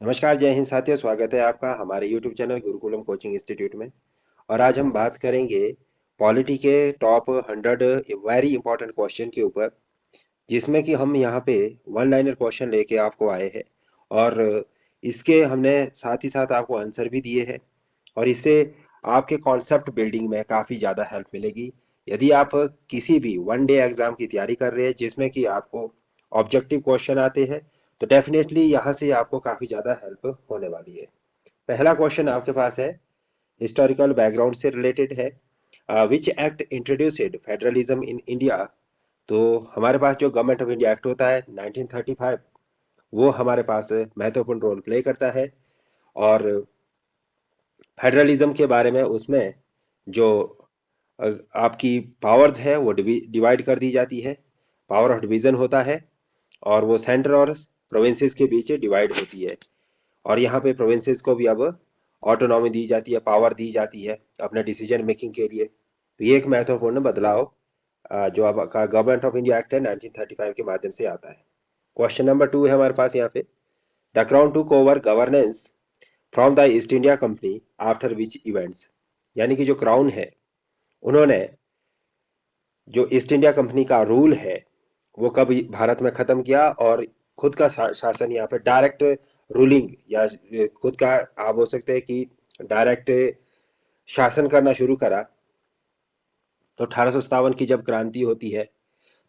नमस्कार, जय हिंद साथियों। स्वागत है आपका हमारे YouTube channel Gurukulam coaching institute में। और आज हम बात करेंगे पॉलिटी के टॉप 100 वेरी इंपॉर्टेंट क्वेश्चन के ऊपर, जिसमें कि हम यहाँ पे वन लाइनर क्वेश्चन लेके आपको आए हैं। और इसके हमने साथ ही साथ आपको आंसर भी दिए हैं। और इससे आपके कॉन्सेप्ट बिल्डिंग में काफ़ी ज़्यादा हेल्प मिलेगी। यदि आप किसी भी वन डे एग्ज़ाम की तैयारी कर रहे हैं जिसमें कि आपको ऑब्जेक्टिव क्वेश्चन आते हैं, तो डेफिनेटली यहाँ से आपको काफ़ी ज़्यादा हेल्प होने वाली है। पहला क्वेश्चन आपके पास है, हिस्टोरिकल बैकग्राउंड से रिलेटेड है। Which act introduced federalism in India. तो हमारे पास जो गवर्नमेंट ऑफ इंडिया एक्ट होता है 1935, वो हमारे पास महत्वपूर्ण रोल प्ले करता है। और फेडरलिज्म के बारे में उसमें जो आपकी पावर्स है वो डिवाइड कर दी जाती है। पावर ऑफ डिवीजन होता है और वो सेंटर और प्रोविंसेस के बीच डिवाइड होती है। और यहाँ पे प्रोविंसेस को भी अब ऑटोनॉमी दी जाती है, पावर दी जाती है अपने डिसीजन मेकिंग के लिए। तो ये एक महत्वपूर्ण बदलाव जो अब का गवर्नमेंट ऑफ इंडिया एक्ट है 1935 के माध्यम से आता है। क्वेश्चन नंबर 2 है हमारे पास यहाँ पे, the crown took over governance from the east India company after which events. यानी कि जो क्राउन है, उन्होंने जो ईस्ट इंडिया कंपनी का रूल है वो कब भारत में खत्म किया और खुद का शासन यहाँ पे डायरेक्ट रूलिंग या खुद का आप बोल सकते हैं कि डायरेक्ट शासन करना शुरू करा। तो 1857 की जब क्रांति होती है,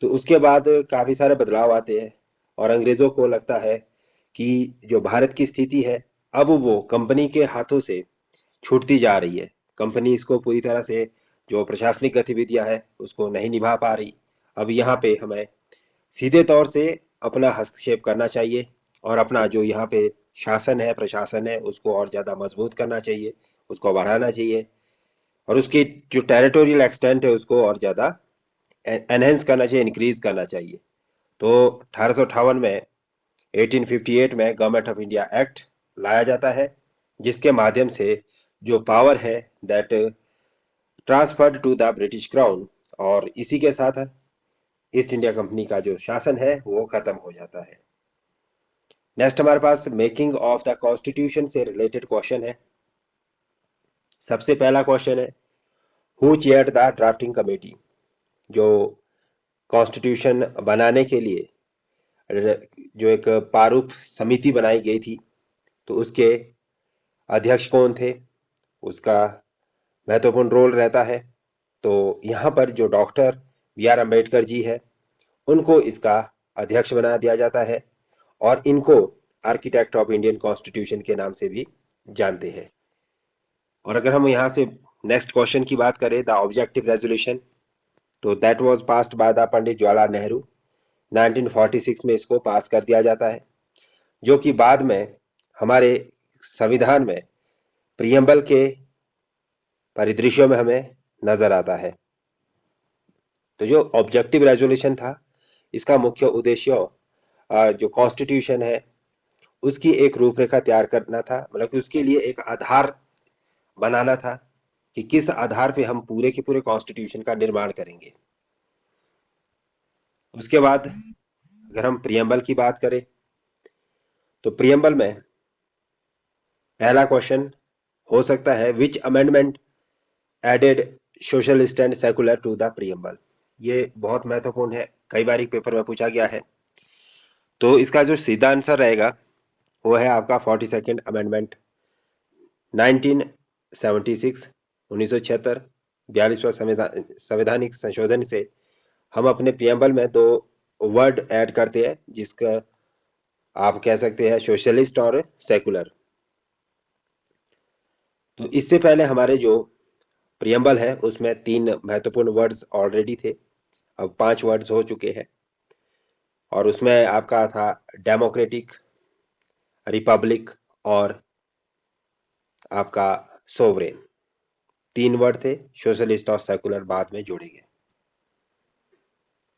तो उसके बाद काफी सारे बदलाव आते हैं। और अंग्रेजों को लगता है कि जो भारत की स्थिति है, अब वो कंपनी के हाथों से छूटती जा रही है। कंपनी इसको पूरी तरह से जो प्रशासनिक गतिविधियां है उसको नहीं निभा पा रही। अब यहाँ पे हमें सीधे तौर से अपना हस्तक्षेप करना चाहिए और अपना जो यहाँ पे शासन है, प्रशासन है, उसको और ज्यादा मजबूत करना चाहिए, उसको बढ़ाना चाहिए। और उसकी जो टेरिटोरियल एक्सटेंट है उसको और ज्यादा एनहेंस करना चाहिए, इंक्रीज करना चाहिए। तो 1858 में 1858 में गवर्नमेंट ऑफ इंडिया एक्ट लाया जाता है, जिसके माध्यम से जो पावर है that transferred to the British crown, और इसी के साथ ईस्ट इंडिया कंपनी का जो शासन है वो खत्म हो जाता है। नेक्स्ट हमारे पास मेकिंग ऑफ द कॉन्स्टिट्यूशन से रिलेटेड क्वेश्चन है। सबसे पहला क्वेश्चन है, who chaired the drafting committee. जो कॉन्स्टिट्यूशन बनाने के लिए जो एक प्रारूप समिति बनाई गई थी, तो उसके अध्यक्ष कौन थे, उसका महत्वपूर्ण रोल रहता है। तो यहाँ पर जो doctor B are Ambedkar ji है, उनको इसका अध्यक्ष बना दिया जाता है। और इनको आर्किटेक्ट ऑफ इंडियन कॉन्स्टिट्यूशन के नाम से भी जानते हैं। और अगर हम यहाँ से नेक्स्ट क्वेश्चन की बात करें, द ऑब्जेक्टिव रेजोल्यूशन, तो that was passed by the Pandit Jawaharlal Nehru. 1946 में इसको पास कर दिया जाता है, जो कि बाद में हमारे संविधान में प्रियम्बल के परिदृश्यों में हमें नजर आता है। तो जो ऑब्जेक्टिव रेजोल्यूशन था, इसका मुख्य उद्देश्य जो कॉन्स्टिट्यूशन है उसकी एक रूपरेखा तैयार करना था, मतलब कि उसके लिए एक आधार बनाना था कि किस आधार पे हम पूरे के पूरे कॉन्स्टिट्यूशन का निर्माण करेंगे। उसके बाद अगर हम प्रियम्बल की बात करें, तो प्रियम्बल में पहला क्वेश्चन हो सकता है, which amendment added socialist and secular to the preamble. ये बहुत महत्वपूर्ण है, कई बार पेपर में पूछा गया है। तो इसका जो सीधा आंसर रहेगा वो है आपका 42nd अमेंडमेंट 1976, 1976। 42वां संवैधानिक संशोधन से हम अपने प्रियम्बल में दो वर्ड ऐड करते हैं, जिसका आप कह सकते हैं सोशलिस्ट और सेकुलर। तो इससे पहले हमारे जो प्रियम्बल है उसमें तीन महत्वपूर्ण वर्ड्स ऑलरेडी थे, अब 5 वर्ड्स हो चुके हैं। और उसमें आपका था डेमोक्रेटिक, रिपब्लिक और आपका सोवरेन। 3 वर्ड थे, सोशलिस्ट और सेकुलर बाद में जोड़े गए।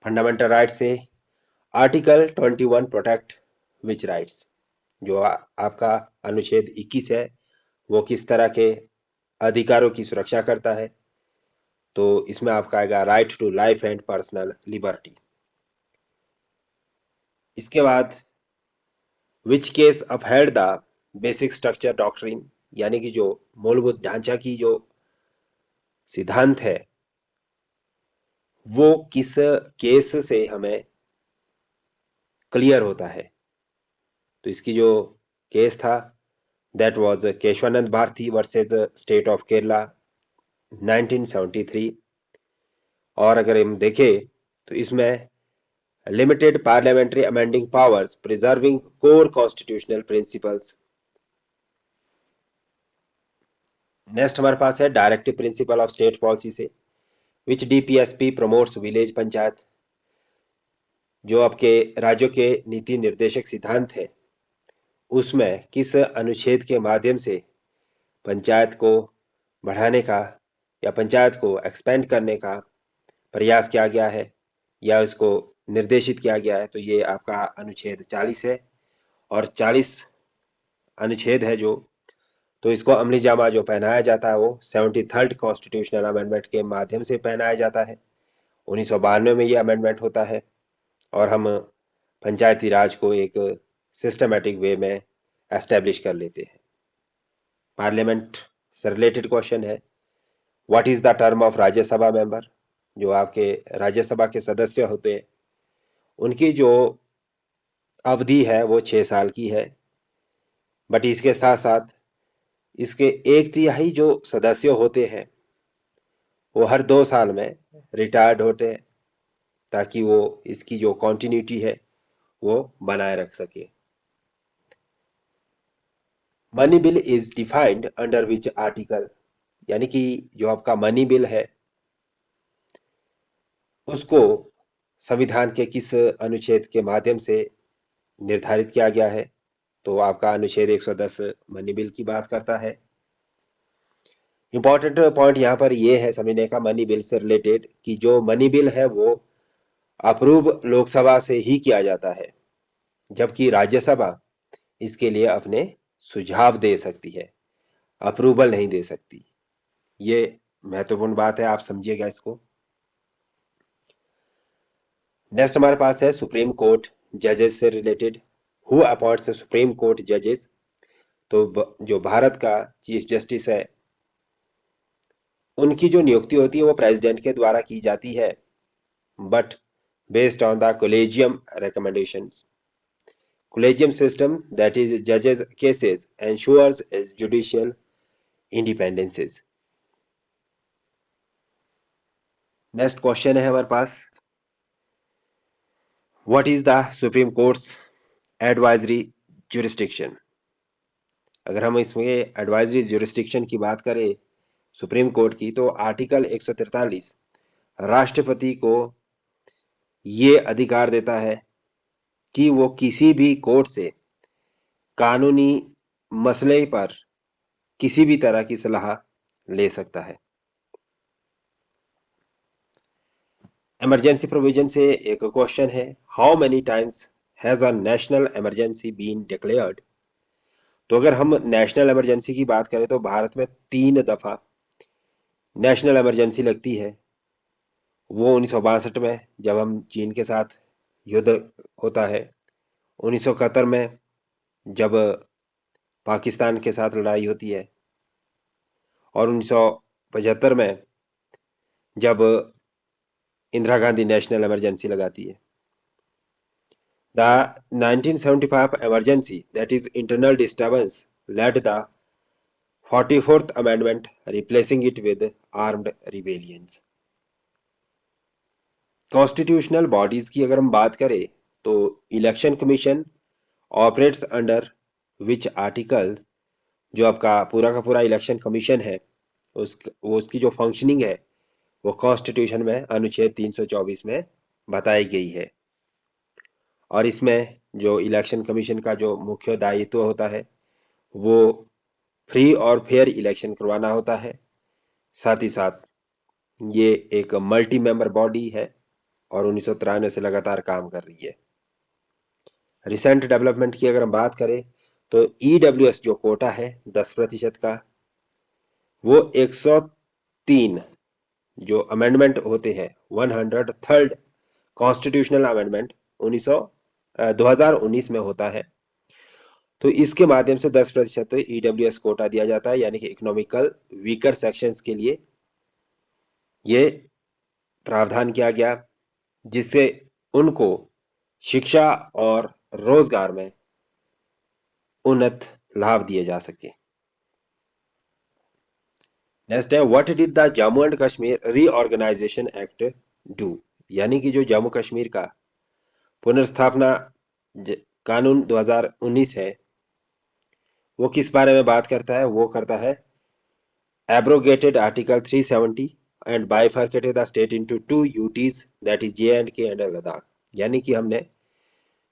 फंडामेंटल राइट से आर्टिकल 21 प्रोटेक्ट विच राइट्स। जो आपका अनुच्छेद 21 है वो किस तरह के अधिकारों की सुरक्षा करता है। तो इसमें आपका आएगा right to life and personal liberty. इसके बाद which case upheld the basic structure doctrine, यानी कि जो मूलभूत ढांचा की जो सिद्धांत है वो किस केस से हमें क्लियर होता है। तो इसकी जो केस था that was Kesavananda Bharati versus state of Kerala 1973। और अगर हम देखें तो इसमें limited parliamentary amending powers preserving core constitutional principles. Next हमारे पास है directive principle of state policy से which DPSP promotes village panchayat. जो आपके राज्यों के नीति निर्देशक सिद्धांत है उसमें किस अनुच्छेद के माध्यम से पंचायत को बढ़ाने का या पंचायत को एक्सपेंड करने का प्रयास किया गया है या उसको निर्देशित किया गया है। तो ये आपका अनुच्छेद 40 है और 40 अनुच्छेद है जो, तो इसको अमली जामा जो पहनाया जाता है वो 73rd कॉन्स्टिट्यूशनल अमेंडमेंट के माध्यम से पहनाया जाता है। 1992 में ये अमेंडमेंट होता है और हम पंचायती राज को एक सिस्टमेटिक वे में एस्टेब्लिश कर लेते हैं। पार्लियामेंट से रिलेटेड क्वेश्चन है what is the term of Rajya Sabha member. जो आपके राज्यसभा के सदस्य होते हैं उनकी जो अवधि है वो 6 साल की है, बट इसके साथ साथ इसके 1/3 जो सदस्य होते हैं वो हर 2 साल में रिटायर्ड होते हैं ताकि वो इसकी जो कॉन्टिन्यूटी है वो बनाए रख सके। Money bill is defined under which article, यानी कि जो आपका मनी बिल है उसको संविधान के किस अनुच्छेद के माध्यम से निर्धारित किया गया है। तो आपका अनुच्छेद 110 मनी बिल की बात करता है। इंपॉर्टेंट पॉइंट यहाँ पर ये है समझने का मनी बिल से रिलेटेड कि जो मनी बिल है वो अप्रूव लोकसभा से ही किया जाता है जबकि राज्यसभा इसके लिए अपने सुझाव दे सकती है, अप्रूवल नहीं दे सकती। ये महत्वपूर्ण बात है, आप समझिएगा इसको। नेक्स्ट हमारे पास है सुप्रीम कोर्ट जजेस से related. Who appoints supreme court जजेस। तो जो भारत का चीफ जस्टिस है उनकी जो नियुक्ति होती है वो प्रेसिडेंट के द्वारा की जाती है but based on the collegium recommendations. Collegium system that is judges cases ensures judicial independences. Next question है हमारे पास what is the supreme court's advisory jurisdiction. अगर हम इसमें एडवाइजरी जुरिस्डिक्शन की बात करें सुप्रीम कोर्ट की तो आर्टिकल 143 राष्ट्रपति को ये अधिकार देता है कि वो किसी भी कोर्ट से कानूनी मसले पर किसी भी तरह की सलाह ले सकता है। इमरजेंसी प्रोविजन से एक क्वेश्चन है how many times has a national emergency been declared. तो अगर हम नेशनल इमरजेंसी की बात करें तो भारत में 3 दफा नेशनल इमरजेंसी लगती है। वो 1962 में जब हम चीन के साथ युद्ध होता है, 1971 में जब पाकिस्तान के साथ लड़ाई होती है और 1975 में जब इंदिरा गांधी नेशनल इमरजेंसी लगाती है। The 1975 emergency, that is internal disturbance, led the 44th amendment, replacing it with armed rebellions. Constitutional bodies की अगर हम बात करें तो election commission operates under which article. जो आपका पूरा का पूरा इलेक्शन कमीशन है उसकी जो फंक्शनिंग है वो कॉन्स्टिट्यूशन में अनुच्छेद 324 में बताई गई है। और इसमें जो इलेक्शन कमीशन का जो मुख्य दायित्व होता है वो फ्री और फेयर इलेक्शन करवाना होता है। साथ ही साथ ये एक मल्टी मेंबर बॉडी है और 1993 से लगातार काम कर रही है। रिसेंट डेवलपमेंट की अगर हम बात करें तो ईडब्ल्यूएस जो कोटा है 10% का वो 103 जो अमेंडमेंट होते हैं 103rd कॉन्स्टिट्यूशनल अमेंडमेंट 2019 में होता है। तो इसके माध्यम से 10% EWS कोटा दिया जाता है, यानी कि इकोनॉमिकल वीकर सेक्शंस के लिए ये प्रावधान किया गया, जिससे उनको शिक्षा और रोजगार में उन्नत लाभ दिए जा सके। नेक्स्ट है, what did the Jammu and Kashmir reorganisation act do, यानी कि जो जम्मू कश्मीर का पुनर्स्थापना कानून 2019 है, वो किस बारे में बात करता है? वो करता है abrogated Article 370 and bifurcated the state into two UTs, that is J&K and Ladakh। यानी कि हमने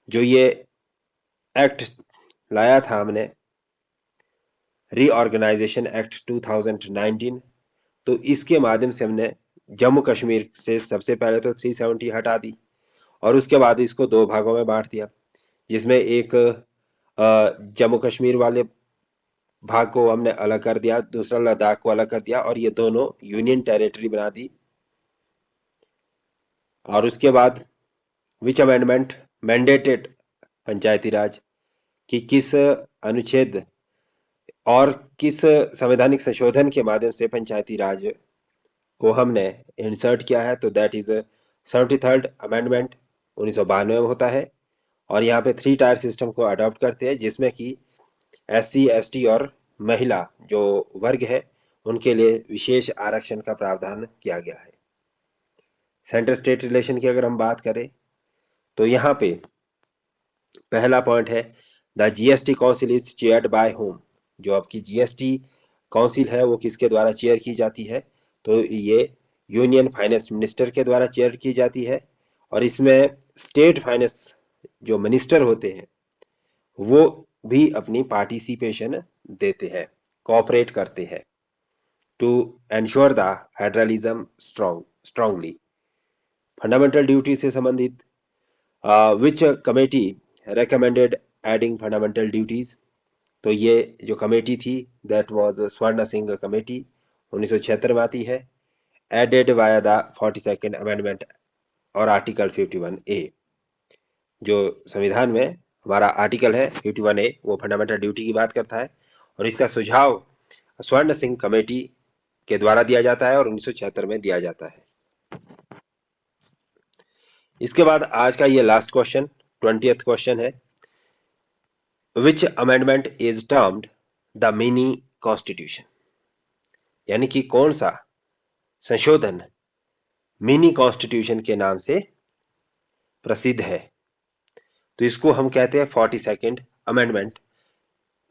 जो ये एक्ट लाया था, हमने रीऑर्गेनाइजेशन एक्ट 2019, तो इसके माध्यम से हमने जम्मू कश्मीर से सबसे पहले तो 370 हटा दी और उसके बाद इसको दो भागों में बांट दिया, जिसमें एक जम्मू कश्मीर वाले भाग को हमने अलग कर दिया, दूसरा लद्दाख को अलग कर दिया और ये दोनों यूनियन टेरिटरी बना दी। और उसके बाद विच अमेंडमेंट मैंडेटेड पंचायती राज, कि किस अनुच्छेद और किस संवैधानिक संशोधन के माध्यम से पंचायती राज को हमने इंसर्ट किया है, तो दैट इज 73rd अमेंडमेंट 1992 में होता है। और यहाँ पे 3 टायर सिस्टम को अडॉप्ट करते हैं, जिसमें कि SC ST और महिला जो वर्ग है उनके लिए विशेष आरक्षण का प्रावधान किया गया है। सेंटर स्टेट रिलेशन की अगर हम बात करें तो यहाँ पे पहला पॉइंट है, the GST council is chaired by home. जो आपकी GST काउंसिल है वो किसके द्वारा चेयर की जाती है? तो ये यूनियन फाइनेंस मिनिस्टर के द्वारा चेयर की जाती है और इसमें स्टेट फाइनेंस जो मिनिस्टर होते हैं वो भी अपनी पार्टिसिपेशन देते हैं, कोऑपरेट करते हैं to ensure the federalism strongly. Fundamental duty से संबंधित which committee recommended adding fundamental duties, तो ये जो कमेटी थी दैट वाज स्वर्ण सिंह कमेटी 1976 में आती है, added via the 42nd amendment और आर्टिकल 51A। जो संविधान में हमारा आर्टिकल है 51A वो फंडामेंटल ड्यूटी की बात करता है और इसका सुझाव स्वर्ण सिंह कमेटी के द्वारा दिया जाता है और 1976 में दिया जाता है। इसके बाद आज का ये लास्ट क्वेश्चन 20th क्वेश्चन है, which amendment is termed the mini constitution, यानी कि कौन सा संशोधन मिनी कॉन्स्टिट्यूशन के नाम से प्रसिद्ध है? तो इसको हम कहते हैं 42nd अमेंडमेंट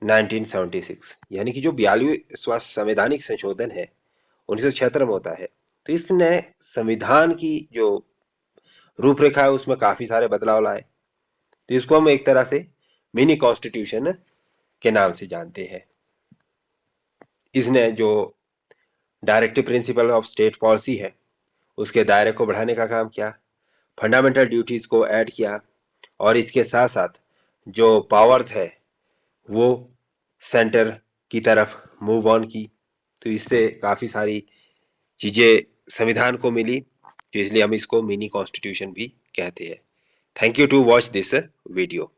1976, यानी कि जो 42वां संवैधानिक संशोधन है 1976 में होता है। तो इसने संविधान की जो रूपरेखा है उसमें काफी सारे बदलाव लाए, तो इसको हम एक तरह से मिनी कॉन्स्टिट्यूशन के नाम से जानते हैं। इसने जो directive principle of state policy है उसके दायरे को बढ़ाने का काम किया, फंडामेंटल ड्यूटीज को ऐड किया और इसके साथ साथ जो पावर्स है वो सेंटर की तरफ मूव ऑन की, तो इससे काफी सारी चीजें संविधान को मिली, तो इसलिए हम इसको मिनी कॉन्स्टिट्यूशन भी कहते हैं। Thank you to watch this video.